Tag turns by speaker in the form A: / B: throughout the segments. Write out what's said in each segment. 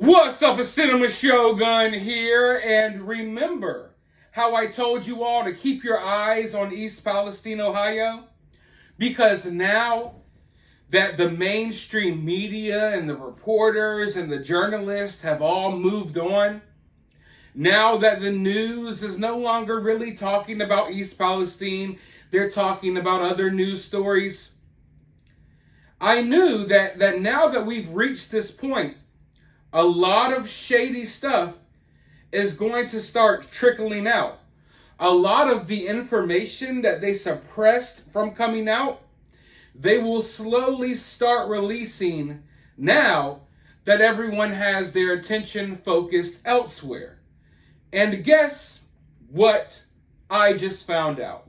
A: What's up, a Cinema Shogun here, and remember how I told you all to keep your eyes on East Palestine, Ohio? Because now that the mainstream media and the reporters and the journalists have all moved on, now that the news is no longer really talking about East Palestine, they're talking about other news stories. I knew that now that we've reached this point, a lot of shady stuff is going to start trickling out. A lot of the information that they suppressed from coming out, they will slowly start releasing now that everyone has their attention focused elsewhere. And guess what I just found out?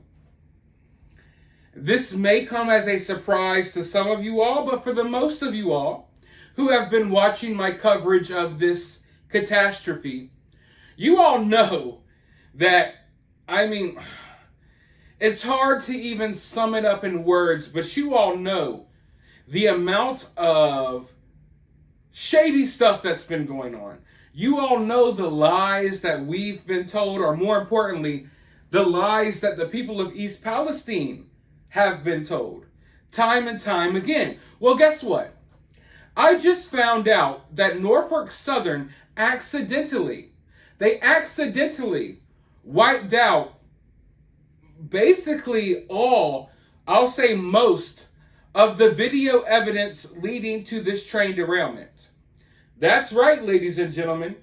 A: This may come as a surprise to some of you all, but for the most of you all who have been watching my coverage of this catastrophe, you all know that, it's hard to even sum it up in words, but you all know the amount of shady stuff that's been going on. You all know the lies that we've been told, or more importantly, the lies that the people of East Palestine have been told, time and time again. Well, guess what? I just found out that Norfolk Southern accidentally wiped out basically all, I'll say most, of the video evidence leading to this train derailment. That's right, ladies and gentlemen.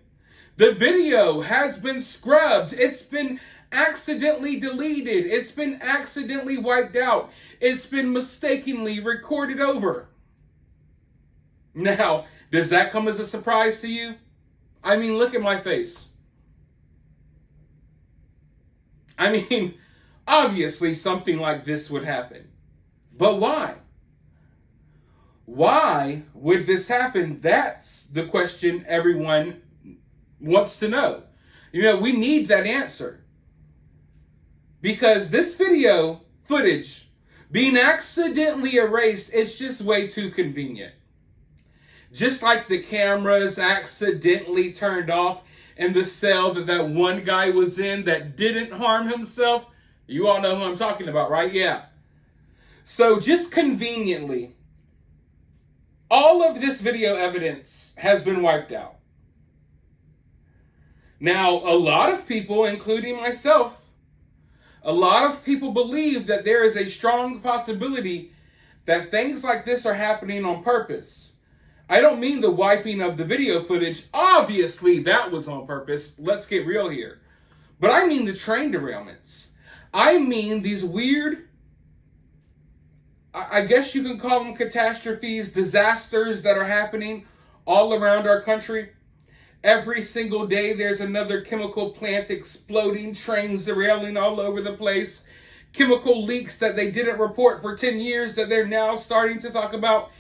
A: The video has been scrubbed. It's been accidentally deleted. It's been accidentally wiped out. It's been mistakenly recorded over. Now, does that come as a surprise to you? Look at my face. Obviously something like this would happen. But why? Why would this happen? That's the question everyone wants to know. We need that answer. Because this video footage being accidentally erased, it's just way too convenient. Just like the cameras accidentally turned off in the cell that one guy was in that didn't harm himself. You all know who I'm talking about, right? Yeah. So just conveniently, all of this video evidence has been wiped out. Now, a lot of people, including myself, a lot of people believe that there is a strong possibility that things like this are happening on purpose. I don't mean the wiping of the video footage. Obviously, that was on purpose. Let's get real here. But I mean the train derailments. I mean these weird, I guess you can call them catastrophes, disasters that are happening all around our country. Every single day, there's another chemical plant exploding, trains derailing all over the place, chemical leaks that they didn't report for 10 years that they're now starting to talk about.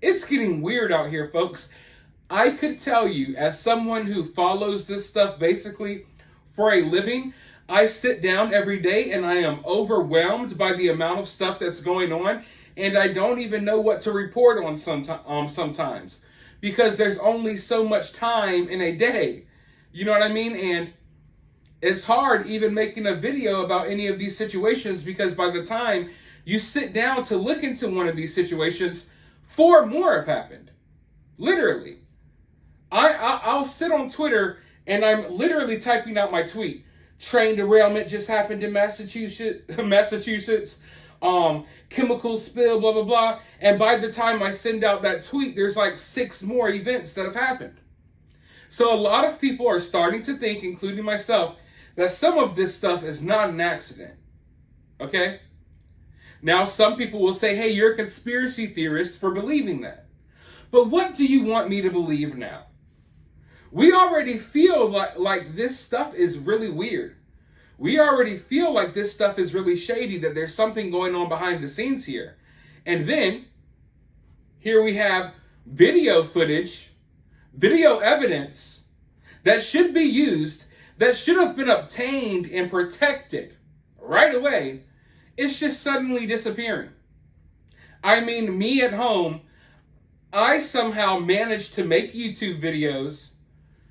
A: It's getting weird out here, folks. I could tell you, as someone who follows this stuff basically for a living, I sit down every day and I am overwhelmed by the amount of stuff that's going on, and I don't even know what to report on sometimes, because there's only so much time in a day. You know what I mean? And it's hard even making a video about any of these situations, because by the time you sit down to look into one of these situations, 4 more have happened. Literally. I'll sit on Twitter and I'm literally typing out my tweet. Train derailment just happened in Massachusetts. Chemical spill, blah, blah, blah. And by the time I send out that tweet, there's like 6 more events that have happened. So a lot of people are starting to think, including myself, that some of this stuff is not an accident. Okay? Now, some people will say, hey, you're a conspiracy theorist for believing that. But what do you want me to believe now? We already feel like this stuff is really weird. We already feel like this stuff is really shady, that there's something going on behind the scenes here. And then, here we have video footage, video evidence that should be used, that should have been obtained and protected right away. It's just suddenly disappearing. Me at home, I somehow managed to make YouTube videos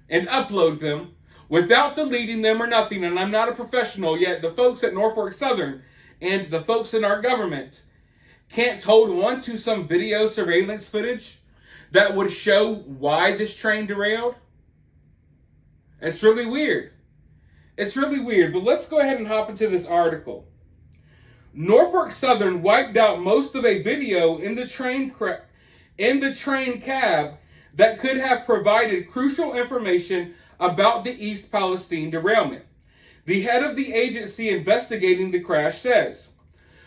A: and upload them without deleting them or nothing. And I'm not a professional, yet the folks at Norfolk Southern and the folks in our government can't hold on to some video surveillance footage that would show why this train derailed. It's really weird. It's really weird, but let's go ahead and hop into this article. Norfolk Southern wiped out most of a video in the train cab that could have provided crucial information about the East Palestine derailment. The head of the agency investigating the crash says,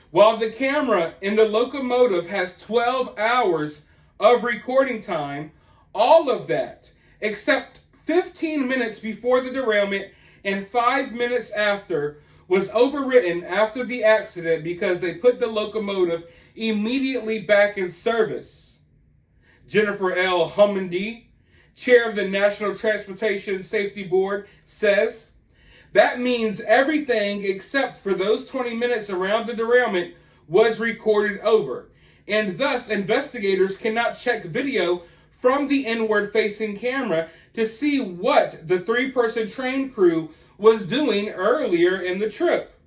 A: while the camera in the locomotive has 12 hours of recording time, all of that, except 15 minutes before the derailment and 5 minutes after, was overwritten after the accident because they put the locomotive immediately back in service. Jennifer L. Hummondy, chair of the National Transportation Safety Board, says, that means everything except for those 20 minutes around the derailment was recorded over, and thus investigators cannot check video from the inward-facing camera to see what the 3-person train crew was doing earlier in the trip.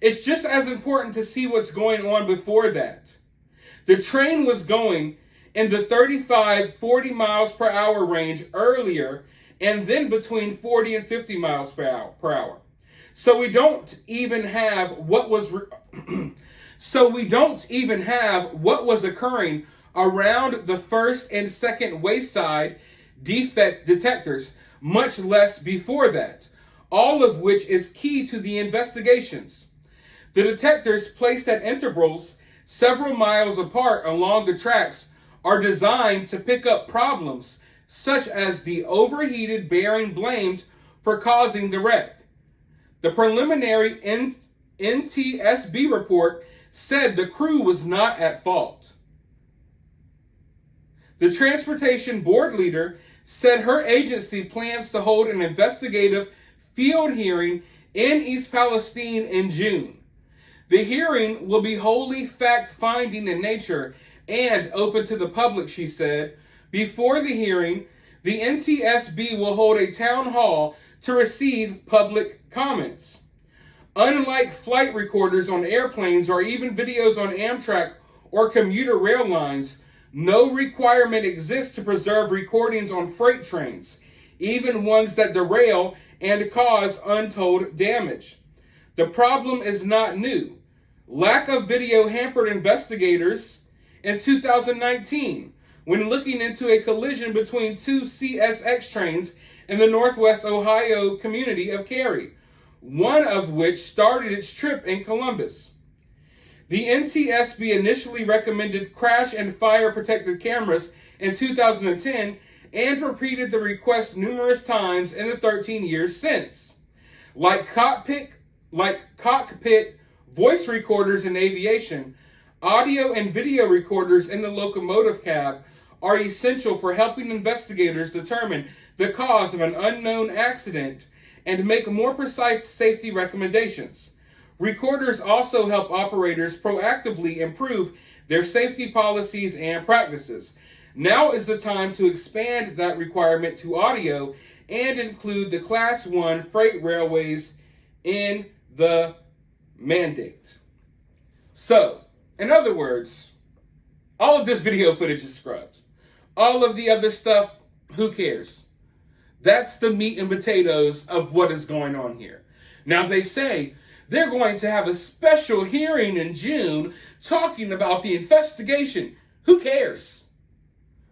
A: It's just as important to see what's going on before that. The train was going in the 35-40 miles per hour range earlier, and then between 40 and 50 miles per hour. So we don't even have what was occurring around the first and second wayside defect detectors, much less before that, all of which is key to the investigations. The detectors, placed at intervals several miles apart along the tracks, are designed to pick up problems such as the overheated bearing blamed for causing the wreck. The preliminary NTSB report said the crew was not at fault. The transportation board leader said her agency plans to hold an investigative field hearing in East Palestine in June. The hearing will be wholly fact-finding in nature and open to the public, she said. Before the hearing, the NTSB will hold a town hall to receive public comments. Unlike flight recorders on airplanes or even videos on Amtrak or commuter rail lines, no requirement exists to preserve recordings on freight trains, even ones that derail and cause untold damage. The problem is not new. Lack of video hampered investigators in 2019 when looking into a collision between 2 CSX trains in the Northwest Ohio community of Cary, one of which started its trip in Columbus. The NTSB initially recommended crash and fire protected cameras in 2010 and repeated the request numerous times in the 13 years since. Like cockpit voice recorders in aviation, audio and video recorders in the locomotive cab are essential for helping investigators determine the cause of an unknown accident and make more precise safety recommendations. Recorders also help operators proactively improve their safety policies and practices. Now is the time to expand that requirement to audio and include the Class 1 freight railways in the mandate. So, in other words, all of this video footage is scrubbed. All of the other stuff, who cares? That's the meat and potatoes of what is going on here. Now they say they're going to have a special hearing in June talking about the investigation. Who cares?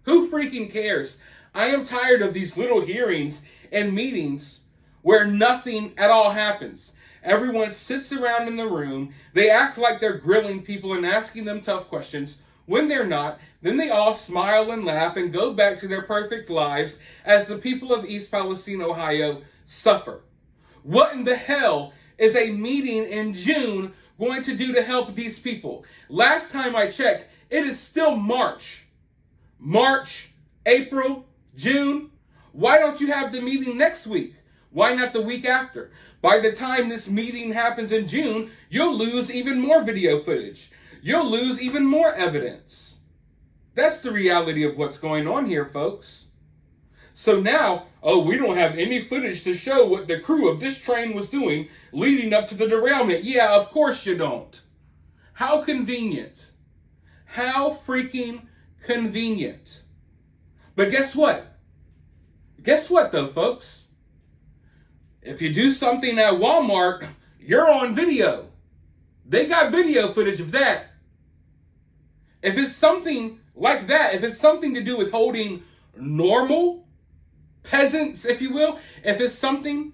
A: Who freaking cares? I am tired of these little hearings and meetings where nothing at all happens. Everyone sits around in the room. They act like they're grilling people and asking them tough questions when they're not. Then they all smile and laugh and go back to their perfect lives as the people of East Palestine, Ohio, suffer. What in the hell is a meeting in June going to do to help these people? Last time I checked, it is still March. March, April, June. Why don't you have the meeting next week? Why not the week after? By the time this meeting happens in June, you'll lose even more video footage. You'll lose even more evidence. That's the reality of what's going on here, folks. So now, oh, we don't have any footage to show what the crew of this train was doing leading up to the derailment. Yeah, of course you don't. How convenient. How freaking convenient. But guess what? Guess what, though, folks? If you do something at Walmart, you're on video. They got video footage of that. If it's something like that, if it's something to do with holding normal peasants, if you will, if it's something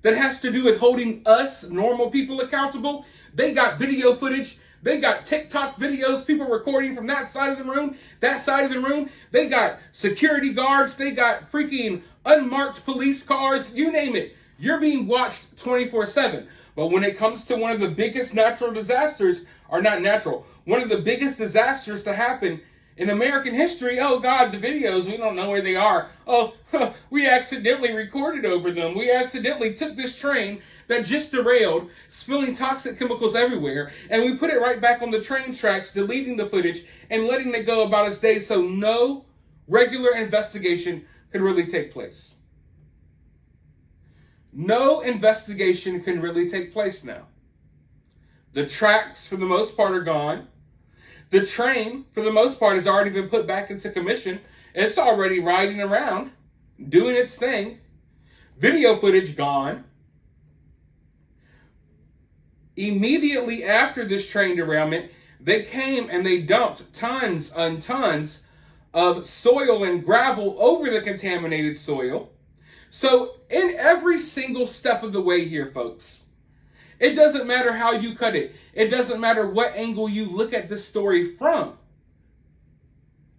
A: that has to do with holding us, normal people, accountable, they got video footage. They got TikTok videos, people recording from that side of the room, that side of the room. They got security guards. They got freaking unmarked police cars. You name it. You're being watched 24/7. But when it comes to one of the biggest natural disasters, or not natural, one of the biggest disasters to happen in American history, oh God, the videos, we don't know where they are. Oh, we accidentally recorded over them. We accidentally took this train that just derailed, spilling toxic chemicals everywhere, and we put it right back on the train tracks, deleting the footage and letting it go about its day so no regular investigation could really take place. No investigation can really take place now. The tracks, for the most part, are gone. The train, for the most part, has already been put back into commission. It's already riding around, doing its thing. Video footage gone. Immediately after this train derailment, they came and they dumped tons and tons of soil and gravel over the contaminated soil. So in every single step of the way here, folks, it doesn't matter how you cut it. It doesn't matter what angle you look at this story from.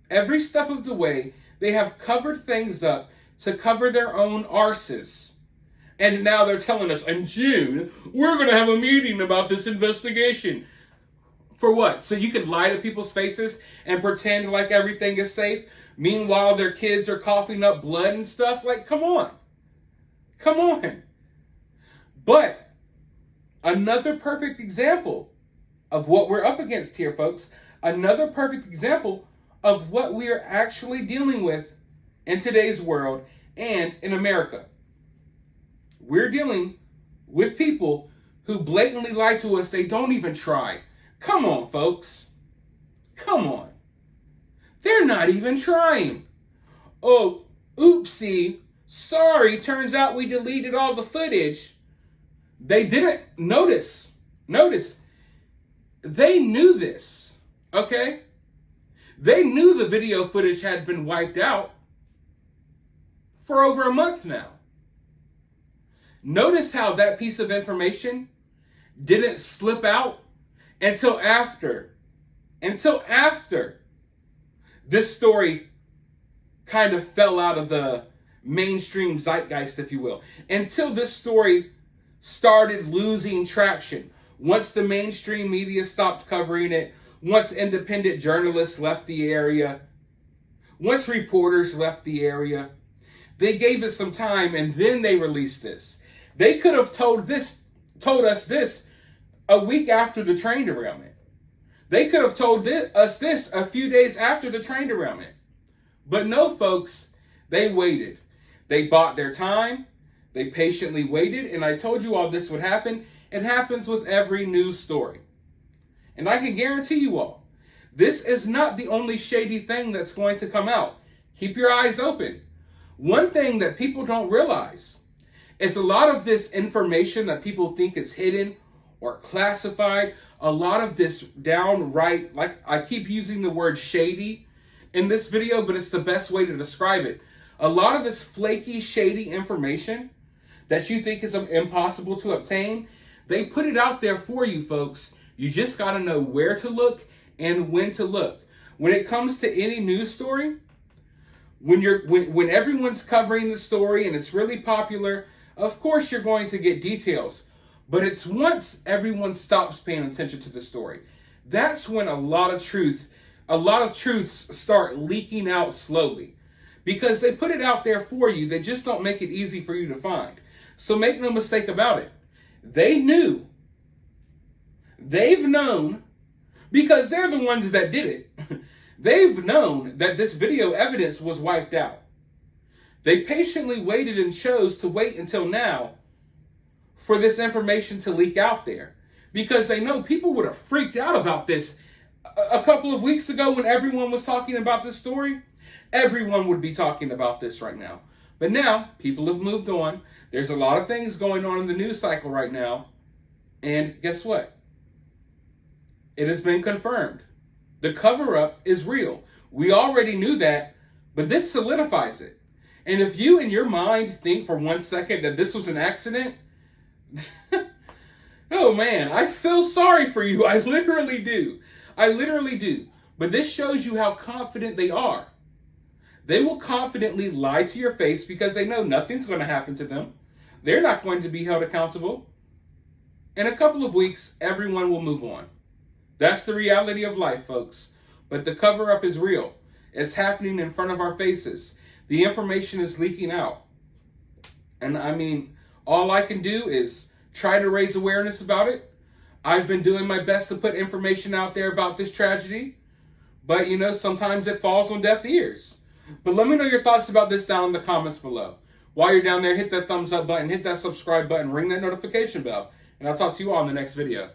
A: Every step of the way, they have covered things up to cover their own arses. And now they're telling us, in June, we're going to have a meeting about this investigation. For what? So you could lie to people's faces and pretend like everything is safe? Meanwhile, their kids are coughing up blood and stuff? Like, come on. Come on. But another perfect example of what we're up against here, folks. Another perfect example of what we are actually dealing with in today's world and in America. We're dealing with people who blatantly lie to us. They don't even try. Come on, folks. Come on. They're not even trying. Oh, oopsie. Sorry, turns out we deleted all the footage. They didn't notice. They knew this, okay? They knew the video footage had been wiped out for over a month now. Notice how that piece of information didn't slip out until after this story kind of fell out of the mainstream zeitgeist, if you will. Until this story started losing traction. Once the mainstream media stopped covering it, once independent journalists left the area, once reporters left the area, they gave it some time and then they released this. They could have told us this a week after the train derailment. They could have told us this a few days after the train derailment. But no, folks, they waited. They bought their time. They patiently waited, and I told you all this would happen. It happens with every news story. And I can guarantee you all, this is not the only shady thing that's going to come out. Keep your eyes open. One thing that people don't realize is a lot of this information that people think is hidden or classified, a lot of this downright, like I keep using the word shady in this video, but it's the best way to describe it. A lot of this flaky, shady information that you think is impossible to obtain, they put it out there for you, folks. You just got to know where to look and when to look. When it comes to any news story, when everyone's covering the story and it's really popular, of course you're going to get details. But it's once everyone stops paying attention to the story, that's when a lot of truths start leaking out slowly. Because they put it out there for you, they just don't make it easy for you to find. So make no mistake about it. They knew. They've known, because they're the ones that did it. They've known that this video evidence was wiped out. They patiently waited and chose to wait until now for this information to leak out there, because they know people would have freaked out about this a couple of weeks ago when everyone was talking about this story. Everyone would be talking about this right now. But now, people have moved on. There's a lot of things going on in the news cycle right now. And guess what? It has been confirmed. The cover-up is real. We already knew that, but this solidifies it. And if you in your mind think for 1 second that this was an accident, oh man, I feel sorry for you. I literally do. I literally do. But this shows you how confident they are. They will confidently lie to your face because they know nothing's going to happen to them. They're not going to be held accountable. In a couple of weeks, everyone will move on. That's the reality of life, folks. But the cover-up is real. It's happening in front of our faces. The information is leaking out. And I mean, all I can do is try to raise awareness about it. I've been doing my best to put information out there about this tragedy. But, you know, sometimes it falls on deaf ears. But let me know your thoughts about this down in the comments below. While you're down there, hit that thumbs up button, hit that subscribe button, ring that notification bell. And I'll talk to you all in the next video.